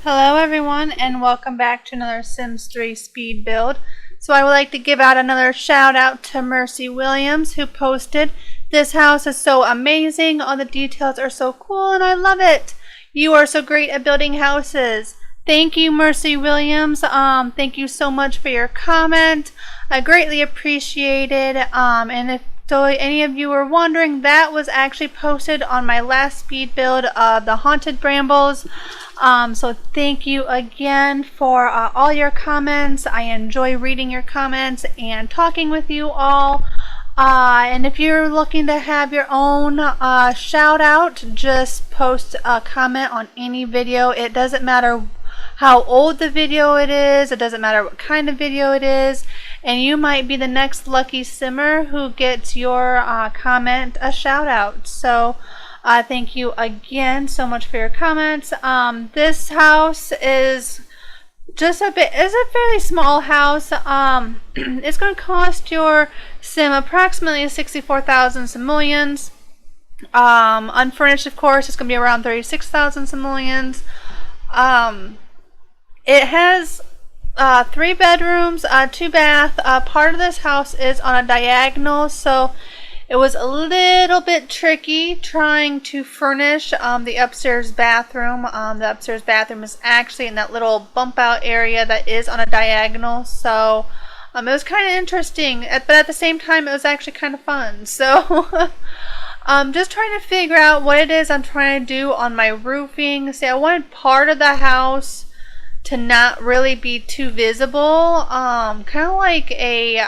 Hello everyone and welcome back to another Sims 3 speed build. So I would like to give out another shout out to Mercy Williams who posted, "This house is so amazing, all the details are so cool and I love it. You are so great at building houses." Thank you, Mercy Williams. Thank you so much for your comment. I greatly appreciate it. And if any of you were wondering, that was actually posted on my last speed build of the Haunted Brambles. So thank you again for all your comments. I enjoy reading your comments and talking with you all. And if you're looking to have your own shout out, just post a comment on any video. It doesn't matter how old the video it is, it doesn't matter what kind of video it is, and you might be the next lucky simmer who gets your comment a shout out. So thank you again so much for your comments. This house is just a fairly small house. It's going to cost your sim approximately 64,000 simoleons. Unfurnished, of course, it's going to be around 36,000 simoleons. It has 3 bedrooms, 2 bath. Part of this house is on a diagonal, so it was a little bit tricky trying to furnish the upstairs bathroom. The upstairs bathroom is actually in that little bump out area that is on a diagonal, so it was kind of interesting, but at the same time it was actually kind of fun. So just trying to figure out what it is I'm trying to do on my roofing. See, I wanted part of the house to not really be too visible, kind of like a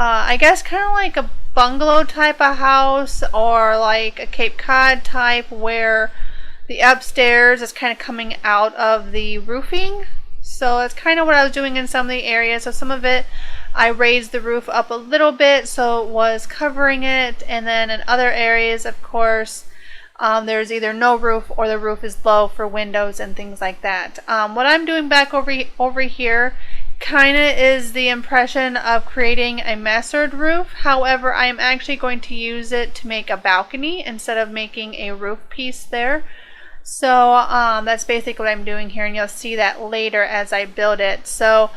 I guess kind of like a bungalow type of house, or like a Cape Cod type where the upstairs is kind of coming out of the roofing. So that's kind of what I was doing in some of the areas. So some of it I raised the roof up a little bit so it was covering it, and then in other areas, of course, there's either no roof or the roof is low for windows and things like that. What I'm doing back over here kind of is the impression of creating a mansard roof. However, I am actually going to use it to make a balcony instead of making a roof piece there. So that's basically what I'm doing here, and you'll see that later as I build it. So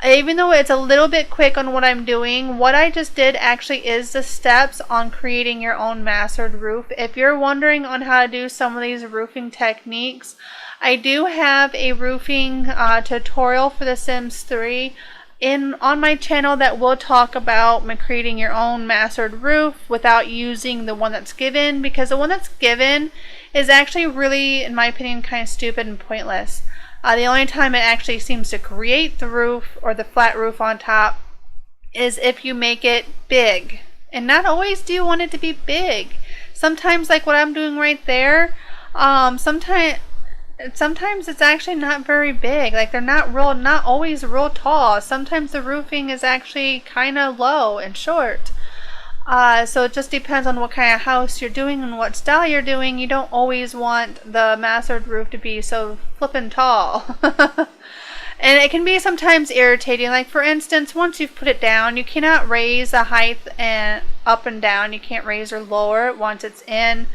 even though it's a little bit quick on what I'm doing, what I just did actually is the steps on creating your own mansard roof. If you're wondering on how to do some of these roofing techniques, I do have a roofing tutorial for The Sims 3 on my channel that will talk about creating your own mansard roof without using the one that's given, because the one that's given is actually really, in my opinion, kind of stupid and pointless. The only time it actually seems to create the roof or the flat roof on top is if you make it big. And not always do you want it to be big. Sometimes, like what I'm doing right there, sometimes it's actually not very big. Like they're not always real tall. Sometimes the roofing is actually kind of low and short. So it just depends on what kind of house you're doing and what style you're doing. You don't always want the mansard roof to be so flippin' tall. And it can be sometimes irritating. Like for instance, once you've put it down, you cannot raise the height and up and down. You can't raise or lower it once it's in.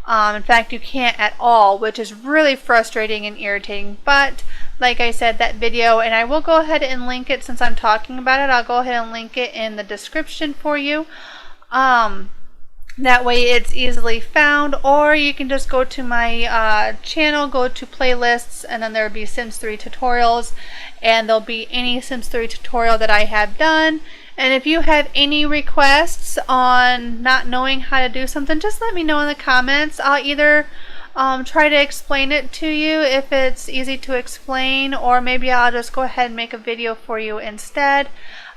In fact, you can't at all, which is really frustrating and irritating. But like I said, that video, and I will go ahead and link it since I'm talking about it. I'll go ahead and link it in the description for you. That way it's easily found, or you can just go to my channel, go to playlists, and then there'll be Sims 3 tutorials, and there'll be any Sims 3 tutorial that I have done. And if you have any requests on not knowing how to do something, just let me know in the comments. I'll either try to explain it to you if it's easy to explain, or maybe I'll just go ahead and make a video for you instead.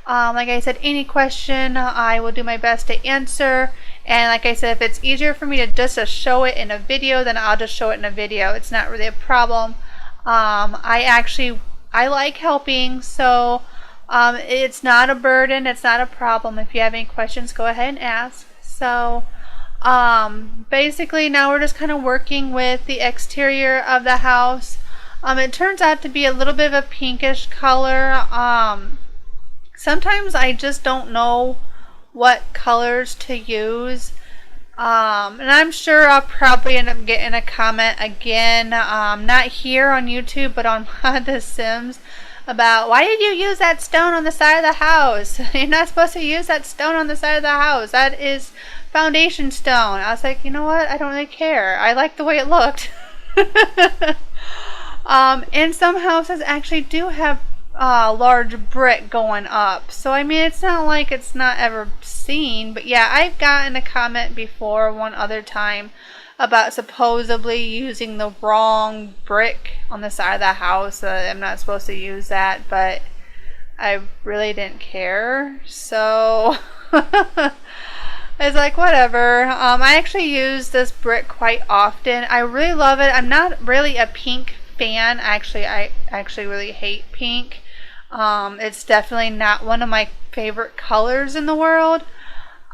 Like I said, any question I will do my best to answer. And like I said, if it's easier for me to just show it in a video, then I'll just show it in a video. It's not really a problem. I like helping, so it's not a burden, it's not a problem. If you have any questions, go ahead and ask. So basically now we're just kind of working with the exterior of the house. It turns out to be a little bit of a pinkish color. Sometimes I just don't know what colors to use. And I'm sure I'll probably end up getting a comment again, not here on YouTube, but on one of the Sims, about why did you use that stone on the side of the house? You're not supposed to use that stone on the side of the house. That is foundation stone. I was like, you know what? I don't really care. I like the way it looked. And some houses actually do have large brick going up. So, I mean, it's not like it's not ever seen. But yeah, I've gotten a comment before one other time about supposedly using the wrong brick on the side of the house. I'm not supposed to use that, but I really didn't care. So, it's like, whatever. I actually use this brick quite often. I really love it. I'm not really a pink fan. Actually, I actually really hate pink. It's definitely not one of my favorite colors in the world.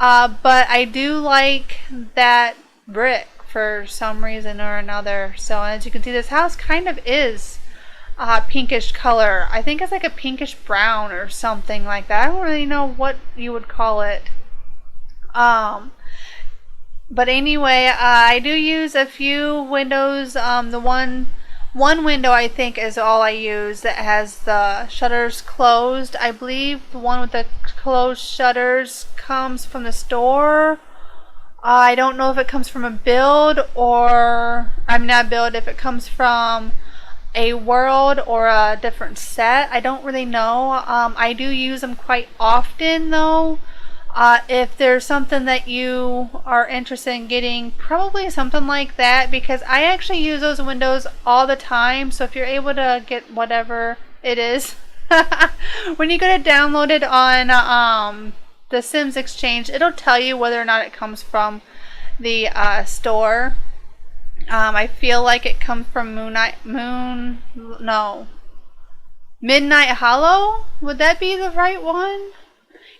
But I do like that brick for some reason or another. So as you can see, this house kind of is pinkish color. I think it's like a pinkish brown or something like that. I don't really know what you would call it. But anyway, I do use a few windows. The one window I think is all I use that has the shutters closed. I believe the one with the closed shutters comes from the store. I don't know if it comes from a build or, I'm not build, if it comes from a world or a different set. I don't really know. I do use them quite often though. If there's something that you are interested in getting, probably something like that, because I actually use those windows all the time. So if you're able to get whatever it is, when you go to download it on the Sims Exchange, it'll tell you whether or not it comes from the store. I feel like it comes from Midnight Hollow. Would that be the right one?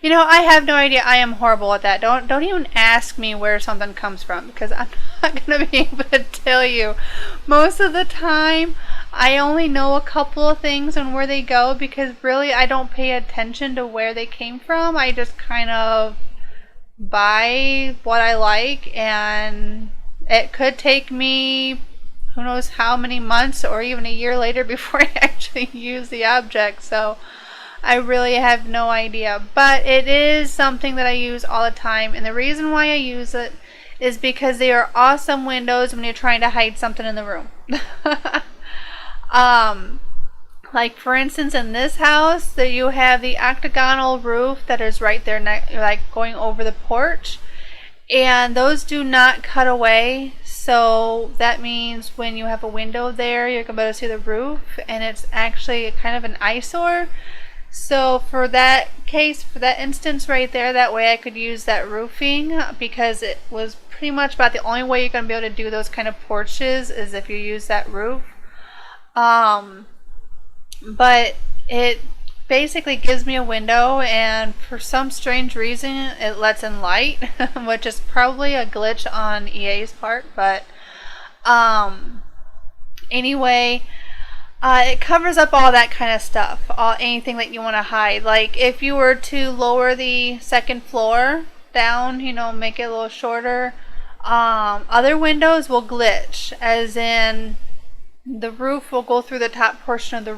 You know, I have no idea. I am horrible at that. Don't even ask me where something comes from, because I'm not going to be able to tell you. Most of the time, I only know a couple of things and where they go, because really I don't pay attention to where they came from. I just kind of buy what I like, and it could take me who knows how many months or even a year later before I actually use the object. So I really have no idea, but it is something that I use all the time, and the reason why I use it is because they are awesome windows when you're trying to hide something in the room. Like for instance, in this house, that you have the octagonal roof that is right there, like going over the porch, and those do not cut away. So that means when you have a window there, you're gonna be able to see the roof, and it's actually kind of an eyesore. So for that case, for that instance right there, that way I could use that roofing, because it was pretty much about the only way you're going to be able to do those kind of porches is if you use that roof. But it basically gives me a window, and for some strange reason it lets in light, which is probably a glitch on EA's part, but anyway, it covers up all that kind of stuff, anything that you want to hide. Like if you were to lower the second floor down, you know, make it a little shorter, other windows will glitch, as in the roof will go through the top portion of the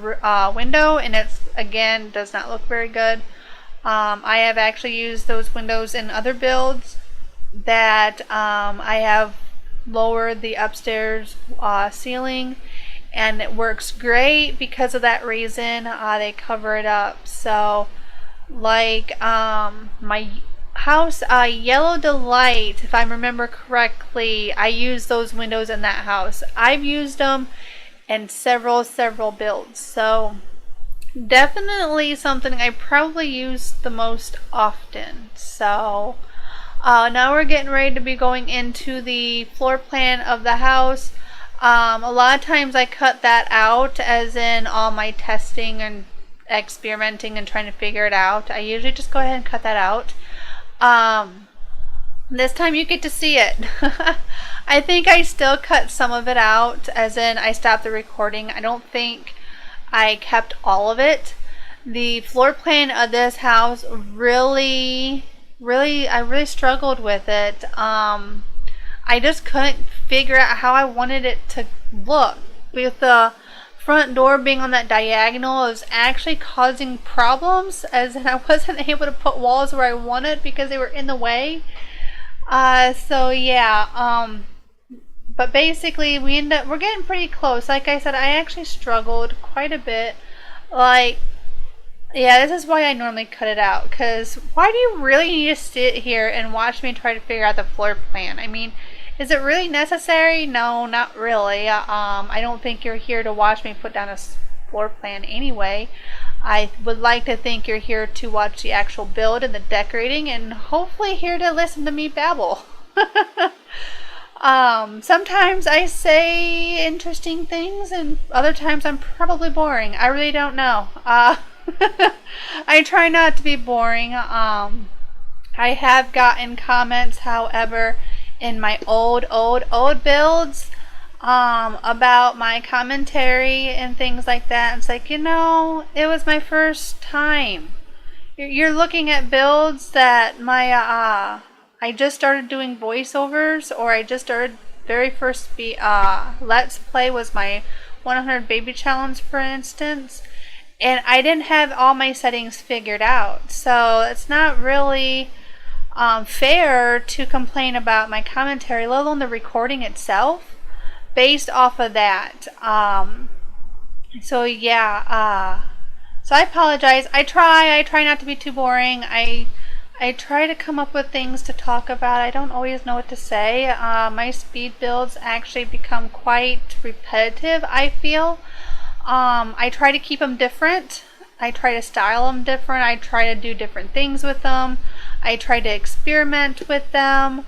window, and it's, again, does not look very good. I have actually used those windows in other builds that I have lowered the upstairs ceiling, and it works great because of that reason. They cover it up. So like my house, Yellow Delight, if I remember correctly, I used those windows in that house. I've used them in several builds, so definitely something I probably use the most often. So now we're getting ready to be going into the floor plan of the house. A lot of times I cut that out, as in all my testing and experimenting and trying to figure it out. I usually just go ahead and cut that out. This time you get to see it. I think I still cut some of it out, as in I stopped the recording. I don't think I kept all of it. The floor plan of this house I really struggled with it. I just couldn't figure out how I wanted it to look. With the front door being on that diagonal, it was actually causing problems, as in I wasn't able to put walls where I wanted because they were in the way. So yeah, but basically we're getting pretty close. Like I said, I actually struggled quite a bit. Like, yeah, this is why I normally cut it out, because why do you really need to sit here and watch me try to figure out the floor plan? I mean, is it really necessary? No, not really. I don't think you're here to watch me put down a floor plan anyway. I would like to think you're here to watch the actual build and the decorating, and hopefully here to listen to me babble. Sometimes I say interesting things, and other times I'm probably boring. I really don't know. I try not to be boring. I have gotten comments, however, in my old builds, about my commentary and things like that. It's like, it was my first time. You're looking at builds that I just started doing voiceovers, or I just started very first Let's Play was my 100 baby challenge, for instance. And I didn't have all my settings figured out. So it's not really fair to complain about my commentary, let alone the recording itself, based off of that. So yeah, so I apologize. I try not to be too boring. I try to come up with things to talk about. I don't always know what to say. My speed builds actually become quite repetitive, I feel. I try to keep them different. I try to style them different. I try to do different things with them. I try to experiment with them.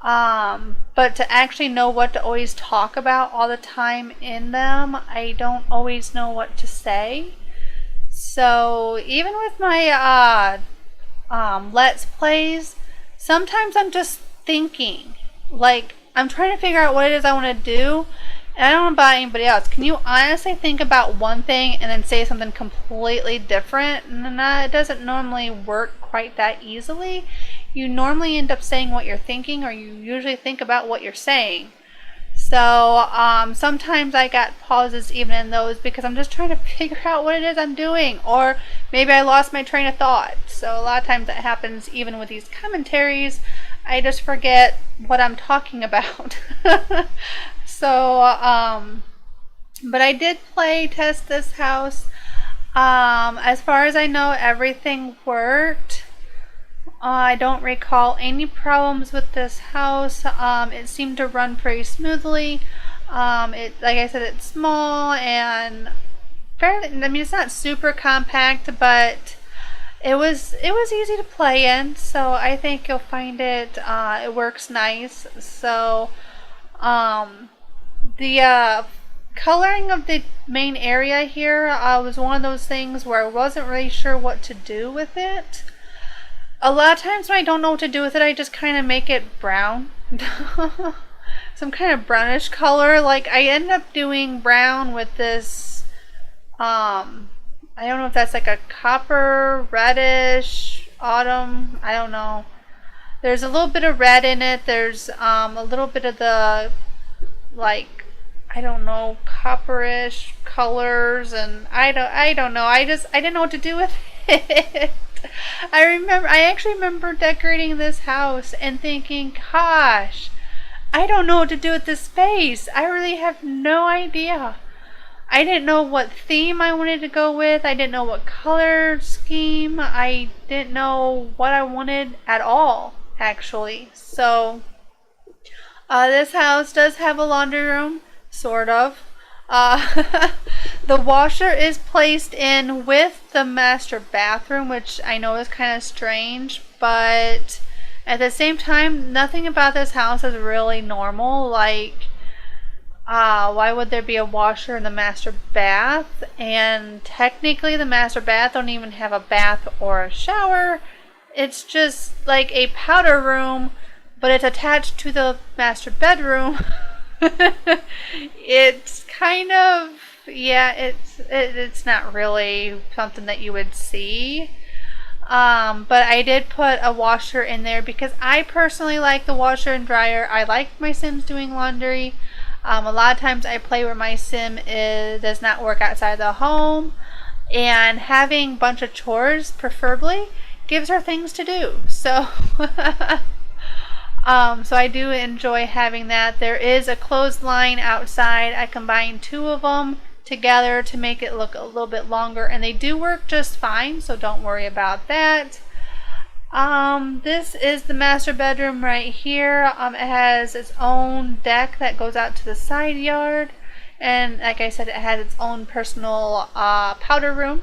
But to actually know what to always talk about all the time in them, I don't always know what to say. So even with my Let's Plays, sometimes I'm just thinking. Like, I'm trying to figure out what it is I want to do, and I don't know about anybody else. Can you honestly think about one thing and then say something completely different? And it doesn't normally work quite that easily. You normally end up saying what you're thinking, or you usually think about what you're saying. So sometimes I got pauses even in those, because I'm just trying to figure out what it is I'm doing, or maybe I lost my train of thought. So a lot of times that happens even with these commentaries. I just forget what I'm talking about. So but I did play test this house. As far as I know, everything worked. I don't recall any problems with this house. It seemed to run pretty smoothly. Like I said, it's small and fairly, I mean, it's not super compact, but it was easy to play in. So I think you'll find it works nice. So the coloring of the main area here was one of those things where I wasn't really sure what to do with it. A lot of times when I don't know what to do with it, I just kind of make it brown. Some kind of brownish color. Like, I end up doing brown with this, I don't know if that's like a copper, reddish, autumn, I don't know. There's a little bit of red in it. There's a little bit of the, like, I don't know, copperish colors, and I don't know. I didn't know what to do with it. I actually remember decorating this house and thinking, gosh, I don't know what to do with this space. I really have no idea. I didn't know what theme I wanted to go with. I didn't know what color scheme. I didn't know what I wanted at all, actually. So, this house does have a laundry room, sort of. The washer is placed in with the master bathroom, which I know is kind of strange, but at the same time, nothing about this house is really normal. Like, why would there be a washer in the master bath? And technically the master bath don't even have a bath or a shower. It's just like a powder room, but it's attached to the master bedroom. It's kind of, yeah, it's not really something that you would see. But I did put a washer in there because I personally like the washer and dryer. I like my Sims doing laundry. A lot of times I play where my Sim does not work outside the home, and having a bunch of chores, preferably, gives her things to do. So, so I do enjoy having that. There is a clothesline outside. I combined two of them together to make it look a little bit longer, and they do work just fine, so don't worry about that. This is the master bedroom right here. It has its own deck that goes out to the side yard, and like I said, it has its own personal powder room.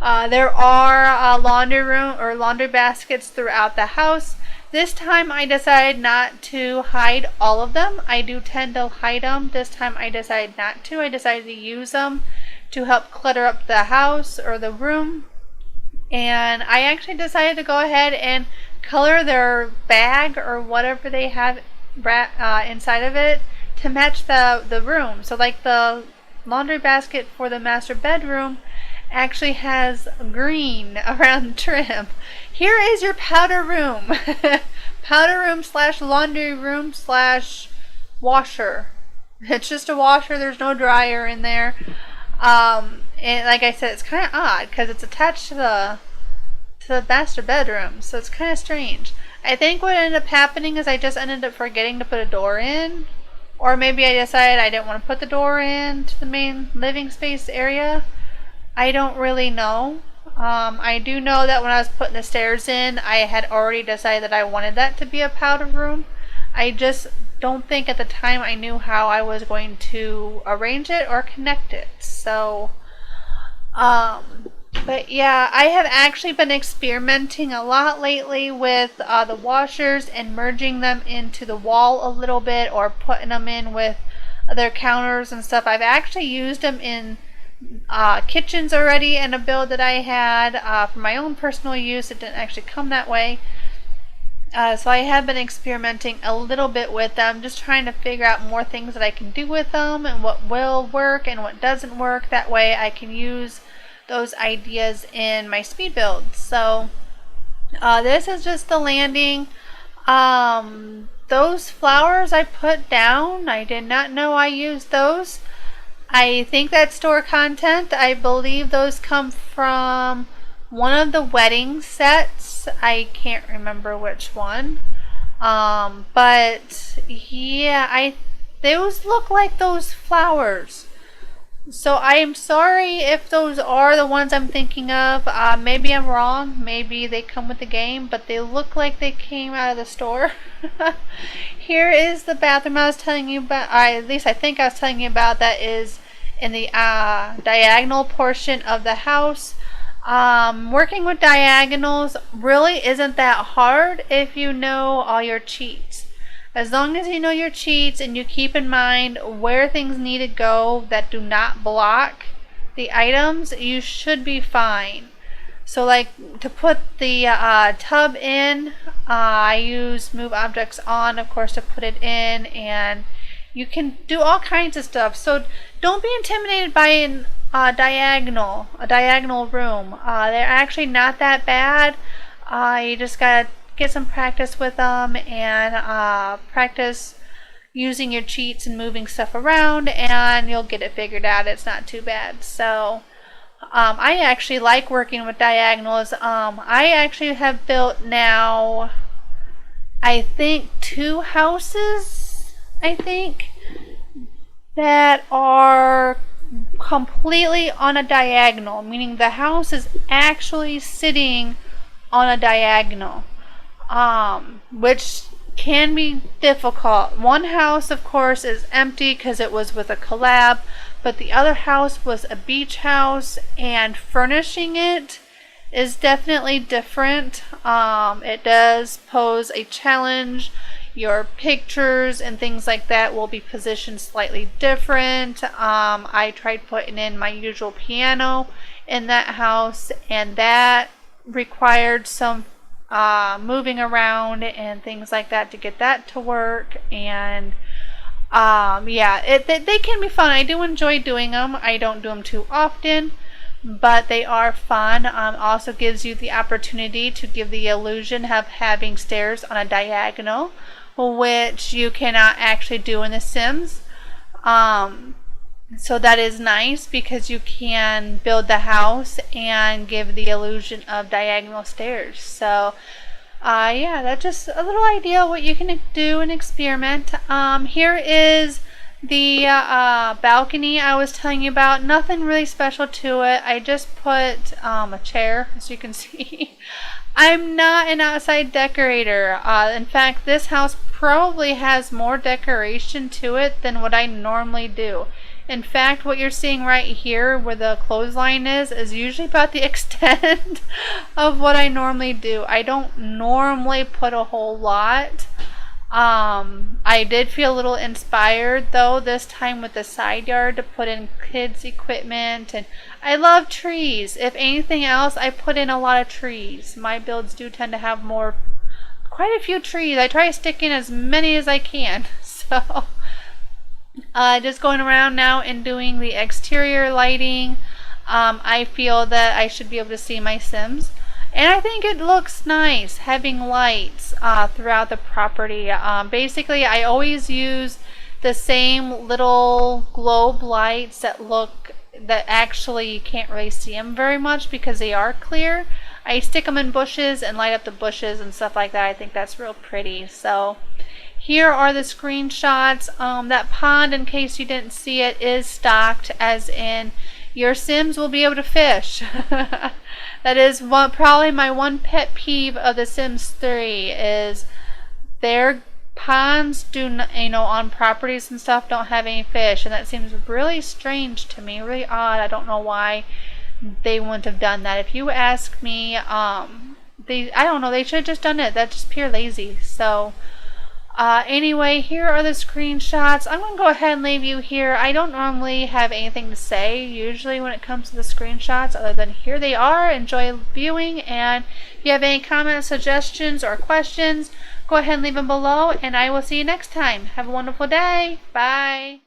There are laundry baskets throughout the house. This time I decided not to hide all of them. I do tend to hide them. This time I decided not to. I decided to use them to help clutter up the house or the room. And I actually decided to go ahead and color their bag or whatever they have inside of it to match the room. So like the laundry basket for the master bedroom actually has green around the trim. Here is your powder room. Powder room / laundry room / washer. It's just a washer. There's no dryer in there. And like I said, it's kind of odd because it's attached to the master bedroom, so it's kind of strange. I think what ended up happening is I just ended up forgetting to put a door in, or maybe I decided I didn't want to put the door in to the main living space area. I don't really know. I do know that when I was putting the stairs in, I had already decided that I wanted that to be a powder room. I just don't think at the time I knew how I was going to arrange it or connect it. So, but yeah, I have actually been experimenting a lot lately with the washers and merging them into the wall a little bit, or putting them in with other counters and stuff. I've actually used them in kitchens already in a build that I had for my own personal use. It didn't actually come that way. So I have been experimenting a little bit with them, just trying to figure out more things that I can do with them and what will work and what doesn't work. That way I can use those ideas in my speed build. So this is just the landing. Those flowers I put down, I did not know I used those. I think that's store content. I believe those come from one of the wedding sets. I can't remember which one. But yeah, those look like those flowers. So I am sorry if those are the ones I'm thinking of. Maybe I'm wrong. Maybe they come with the game, but they look like they came out of the store. Here is the bathroom I was telling you about. At least I think I was telling you about. That is in the diagonal portion of the house. Working with diagonals really isn't that hard if you know all your cheats. As long as you know your cheats and you keep in mind where things need to go that do not block the items, you should be fine. So like to put the tub in, I use move objects on, of course, to put it in, and you can do all kinds of stuff. So don't be intimidated by a diagonal room. They're actually not that bad. You just gotta get some practice with them and practice using your cheats and moving stuff around, and you'll get it figured out. It's not too bad. So I actually like working with diagonals. I actually have built now, I think, 2 houses, that are completely on a diagonal, meaning the house is actually sitting on a diagonal, which can be difficult. One house, of course, is empty because it was with a collab, but the other house was a beach house, and furnishing it is definitely different. It does pose a challenge. Your pictures and things like that will be positioned slightly different. I tried putting in my usual piano in that house, and that required some moving around and things like that to get that to work. And yeah, they can be fun. I do enjoy doing them. I don't do them too often, but they are fun. Also gives you the opportunity to give the illusion of having stairs on a diagonal, which you cannot actually do in The Sims. So that is nice because you can build the house and give the illusion of diagonal stairs. So yeah, that's just a little idea what you can do and experiment. Here is the balcony I was telling you about. Nothing really special to it. I just put a chair, as you can see. I'm not an outside decorator. In fact, this house probably has more decoration to it than what I normally do. In fact, what you're seeing right here where the clothesline is usually about the extent of what I normally do. I don't normally put a whole lot. I did feel a little inspired though this time with the side yard to put in kids equipment, and I love trees. If anything else, I put in a lot of trees. My builds do tend to have quite a few trees. I try to stick in as many as I can. So just going around now and doing the exterior lighting. I feel that I should be able to see my Sims, and I think it looks nice having lights throughout the property. Basically, I always use the same little globe lights that actually you can't really see them very much because they are clear. I stick them in bushes and light up the bushes and stuff like that. I think that's real pretty. So here are the screenshots. That pond, in case you didn't see it, is stocked, as in your Sims will be able to fish. That is probably my one pet peeve of The Sims 3 is their ponds on properties and stuff don't have any fish, and that seems really strange to me, really odd. I don't know why they wouldn't have done that. If you ask me, I don't know, they should have just done it. That's just pure lazy. So anyway, here are the screenshots. I'm going to go ahead and leave you here. I don't normally have anything to say usually when it comes to the screenshots other than here they are. Enjoy viewing, and if you have any comments, suggestions, or questions, go ahead and leave them below, and I will see you next time. Have a wonderful day. Bye.